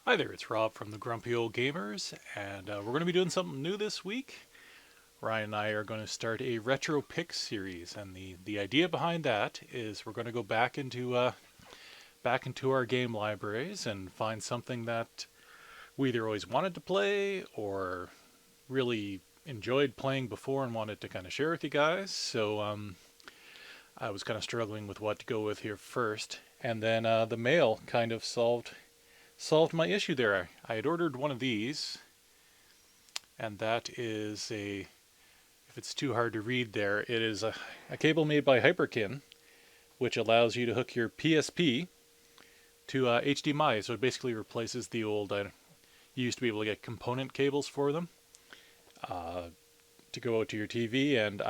Hi there, it's Rob from the Grumpy Old Gamers, and we're going to be doing something new this week. Ryan and I are going to start a Retropicks series, and the idea behind that is we're going to go back into our game libraries and find something that we either always wanted to play or really enjoyed playing before and wanted to kind of share with you guys. So I was kind of struggling with what to go with here first, and then the mail kind of solved my issue there. I had ordered one of these, and that is if it's too hard to read there, it is a cable made by Hyperkin, which allows you to hook your PSP to HDMI. So it basically replaces the old, you used to be able to get component cables for them uh, to go out to your TV, and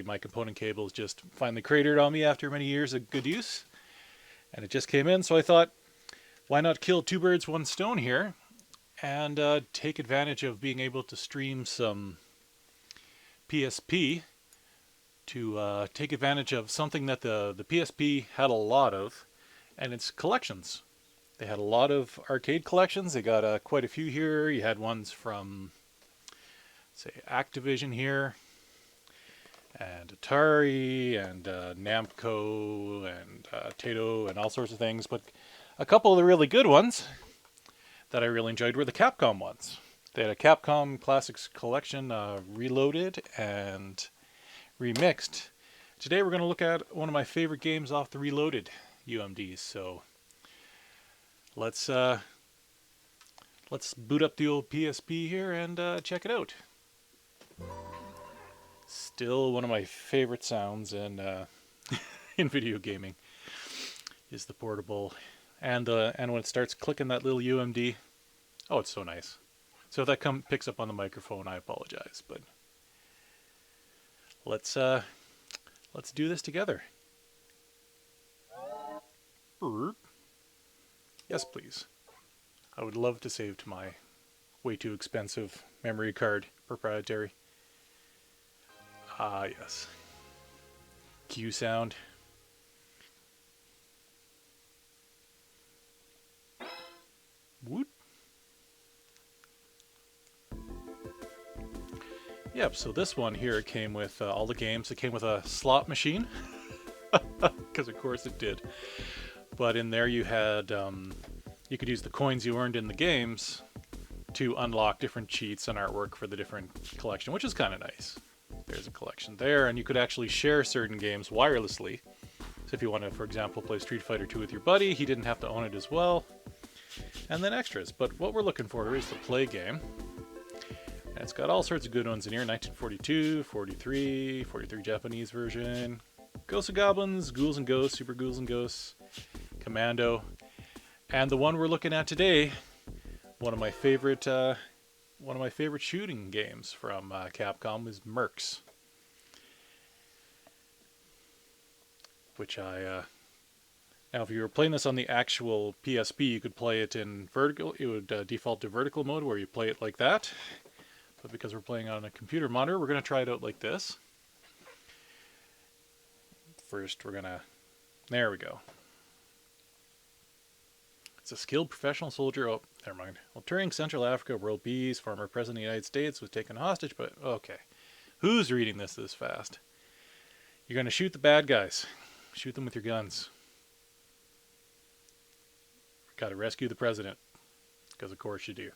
my component cables just finally cratered on me after many years of good use, and it just came in, so I thought, why not kill two birds, one stone here, and take advantage of being able to stream some PSP to take advantage of something that the PSP had a lot of, and it's collections. They had a lot of arcade collections. They got quite a few here. You had ones from, say, Activision here, and Atari, and Namco, and Taito, and all sorts of things. But a couple of the really good ones that I really enjoyed were the Capcom ones. They had a Capcom Classics collection, reloaded and remixed. Today we're going to look at one of my favorite games off the reloaded UMDs. So let's boot up the old PSP here and check it out. Still one of my favorite sounds in in video gaming is the portable, and when it starts clicking that little UMD. Oh, it's so nice. So if that picks up on the microphone, I apologize, but let's do this together. Yes, please. I would love to save to my way too expensive memory card, proprietary. Ah, yes. Cue sound. Woot. Yep, so this one here came with all the games. It came with a slot machine, because of course it did. But in there you had, you could use the coins you earned in the games to unlock different cheats and artwork for the different collection, which is kind of nice. There's a collection there, and you could actually share certain games wirelessly. So if you want to, for example, play Street Fighter 2 with your buddy, he didn't have to own it as well. And then extras. But what we're looking for here is the play game. And it's got all sorts of good ones in here. 1942, 43 Japanese version, Ghosts of Goblins, Ghouls and Ghosts, Super Ghouls and Ghosts, Commando. And the one we're looking at today, one of my favorite shooting games from Capcom is MERCs, which now if you were playing this on the actual PSP, you could play it in vertical. It would default to vertical mode, where you play it like that. But because we're playing on a computer monitor, we're going to try it out like this. First, there we go. It's a skilled professional soldier. Oh, never mind. While touring Central Africa, world peace, former president of the United States was taken hostage, but okay. Who's reading this fast? You're going to shoot the bad guys. Shoot them with your guns. Got to rescue the president, because of course you do.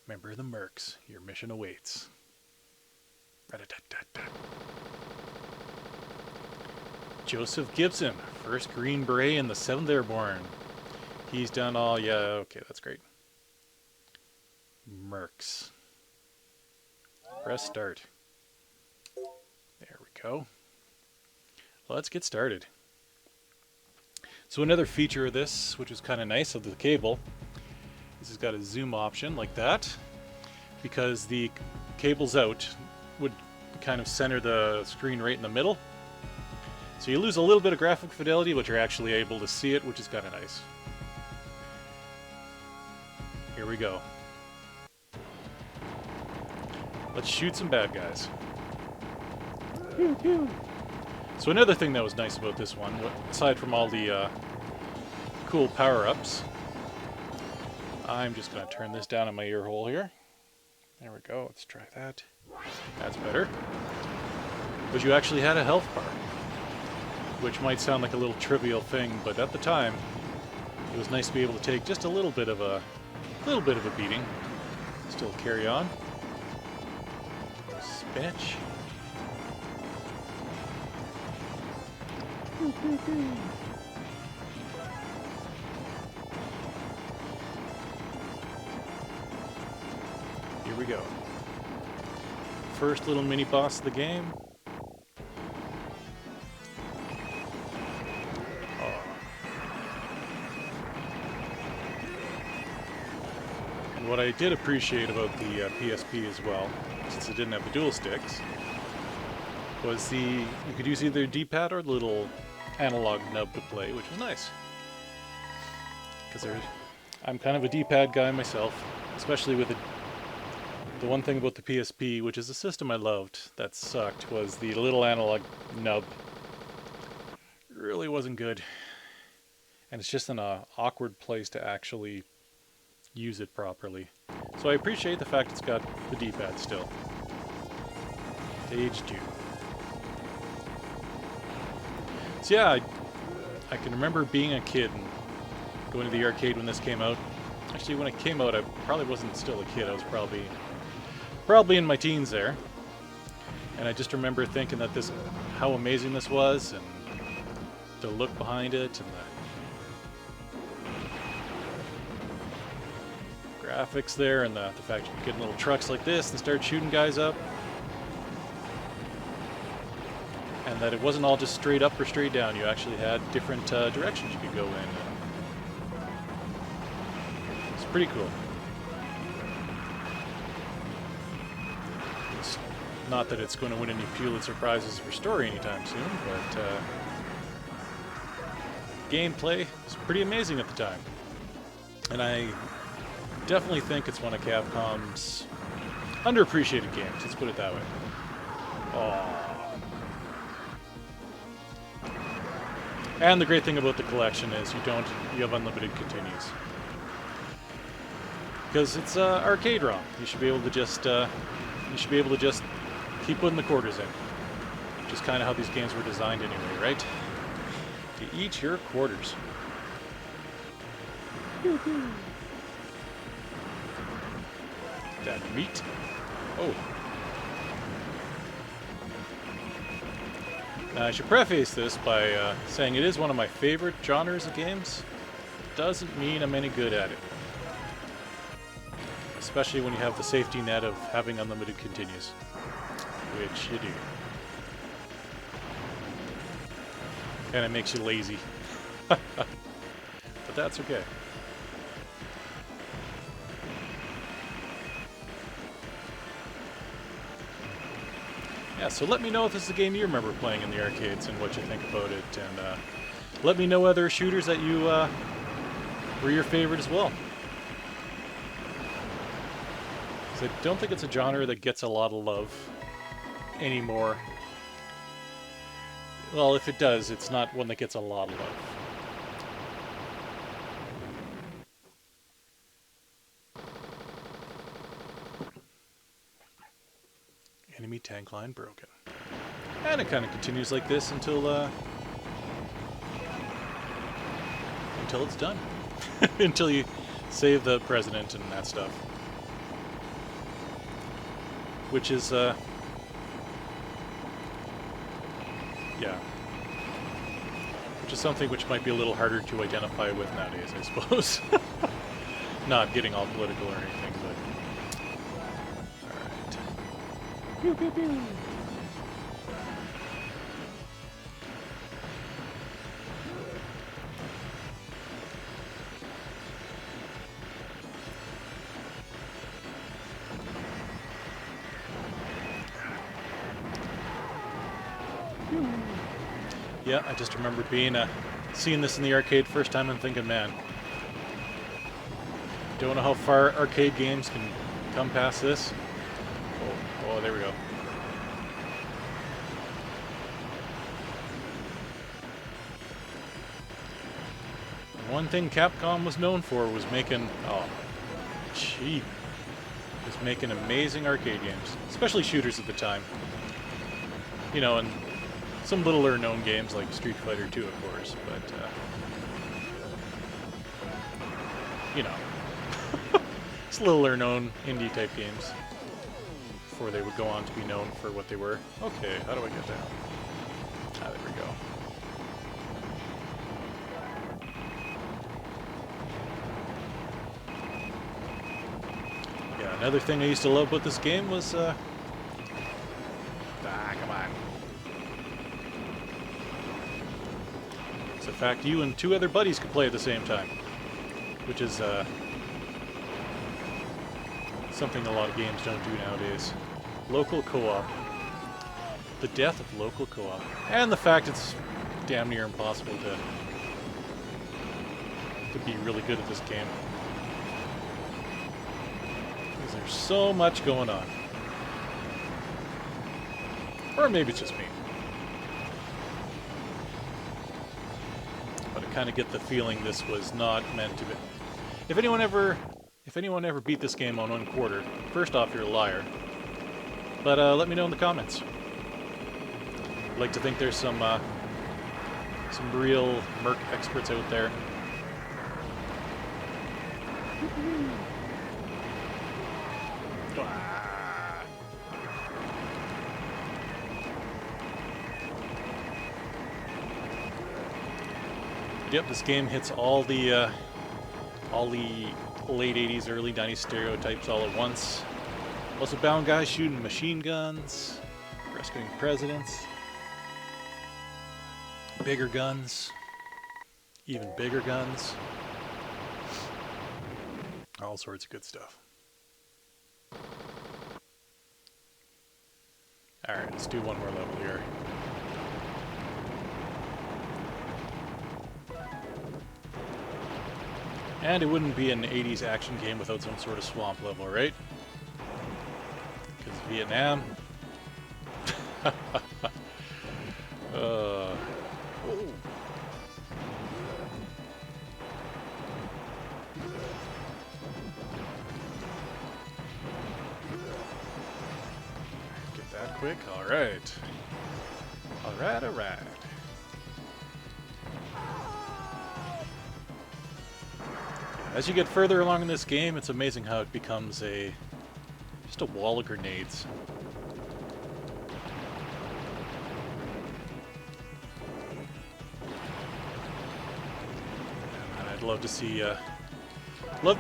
Member the MERCs, your mission awaits. Joseph Gibson, 1st Green Beret in the 7th Airborne. He's done all, yeah, okay, that's great. MERCs. Press start. There we go. Let's get started. So another feature of this, which is kind of nice of the cable, this has got a zoom option like that, because the cables out would kind of center the screen right in the middle. So you lose a little bit of graphic fidelity, but you're actually able to see it, which is kind of nice. Here we go. Let's shoot some bad guys. Pew, pew. So another thing that was nice about this one, aside from all the cool power-ups, I'm just going to turn this down in my ear hole here. There we go. Let's try that. That's better. But you actually had a health bar, which might sound like a little trivial thing, but at the time, it was nice to be able to take just a little bit of a beating. Still carry on. Spinach. Here we go. First little mini boss of the game. And what I did appreciate about the PSP as well, since it didn't have the dual sticks, was you could use either D-pad or the little analog nub to play, which was nice. Because I'm kind of a D-pad guy myself, especially with the one thing about the PSP, which is a system I loved, that sucked, was the little analog nub. It really wasn't good. And it's just an awkward place to actually use it properly. So I appreciate the fact it's got the D-pad still. Stage 2. So yeah, I can remember being a kid and going to the arcade when this came out. Actually, when it came out, I probably wasn't still a kid. I was probably in my teens there. And I just remember thinking that how amazing this was, and the look behind it, and the graphics there, and the fact you could get in little trucks like this and start shooting guys up. And that it wasn't all just straight up or straight down. You actually had different directions you could go in. It's pretty cool. It's not that it's going to win any Pulitzer Prizes for story anytime soon, but gameplay was pretty amazing at the time. And I definitely think it's one of Capcom's underappreciated games. Let's put it that way. Aww. And the great thing about the collection is you have unlimited continues. Because it's arcade ROM. You should be able to just keep putting the quarters in. Which is kind of how these games were designed anyway, right? To eat your quarters. That meat. Oh. Now, I should preface this by saying it is one of my favorite genres of games. Doesn't mean I'm any good at it. Especially when you have the safety net of having unlimited continues. Which you do. Kinda makes you lazy. But that's okay. Yeah, so let me know if this is a game you remember playing in the arcades and what you think about it, and let me know other shooters that you were your favorite as well. So I don't think it's a genre that gets a lot of love anymore. Well, if it does, it's not one that gets a lot of love. Enemy tank line broken. And it kind of continues like this until it's done. Until you save the president and that stuff. Which is, yeah. Which is something which might be a little harder to identify with nowadays, I suppose. Not getting all political or anything, but... Pew, pew, pew. Yeah, I just remember seeing this in the arcade first time and thinking, man, don't know how far arcade games can come past this. Oh, there we go. One thing Capcom was known for was making... Oh, cheap. Was making amazing arcade games, especially shooters at the time. You know, and some littler known games like Street Fighter 2, of course, but, you know, it's littler known indie type games before they would go on to be known for what they were. Okay, how do I get down? Ah, there we go. Yeah, another thing I used to love about this game was, come on. It's the fact you and 2 other buddies could play at the same time, which is, something a lot of games don't do nowadays. Local co-op. The death of local co-op. And the fact it's damn near impossible to be really good at this game. Because there's so much going on. Or maybe it's just me. But I kind of get the feeling this was not meant to be. If anyone ever beat this game on 1/4, first off, you're a liar. But let me know in the comments. I'd like to think there's some real MERC experts out there. Yep, this game hits all the late 80s, early 90s stereotypes all at once. Also bound guys shooting machine guns, rescuing presidents, bigger guns, even bigger guns, all sorts of good stuff. Alright, let's do one more level here. And it wouldn't be an 80s action game without some sort of swamp level, right? Because Vietnam. Get that quick. All right. All right. All right. As you get further along in this game, it's amazing how it becomes just a wall of grenades. And I'd love to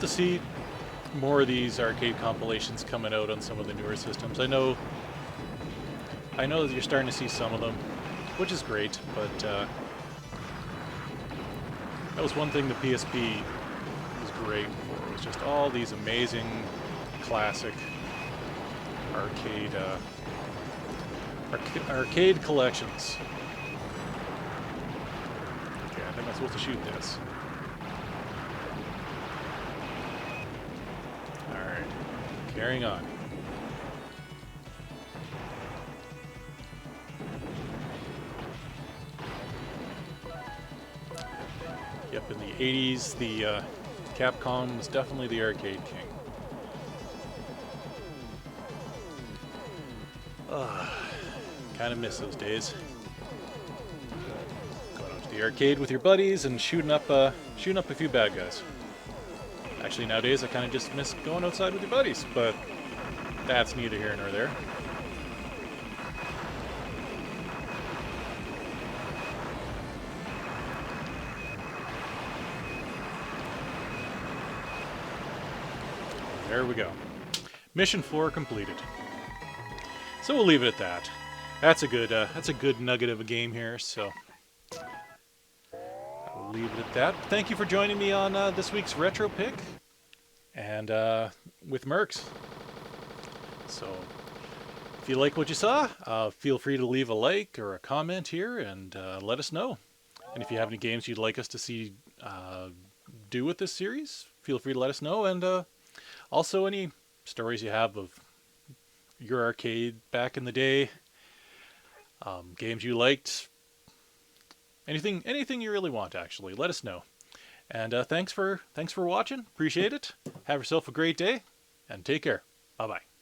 see more of these arcade compilations coming out on some of the newer systems. I know that you're starting to see some of them, which is great, but that was one thing the PSP great for. It was just all these amazing classic arcade collections. Okay, I think I'm supposed to shoot this. Alright, carrying on. Yep, in the 80s, the Capcom was definitely the arcade king. Kind of miss those days. Going out to the arcade with your buddies and shooting up a few bad guys. Actually, nowadays I kind of just miss going outside with your buddies, but that's neither here nor there. There we go. Mission 4 completed. So we'll leave it at that. That's a good nugget of a game here, so I'll leave it at that. Thank you for joining me on this week's Retro Pick and with MERCs. So if you like what you saw, feel free to leave a like or a comment here and let us know. And if you have any games you'd like us to see do with this series, feel free to let us know. And also, any stories you have of your arcade back in the day, games you liked, anything you really want, actually, let us know. And thanks for watching. Appreciate it. Have yourself a great day, and take care. Bye bye.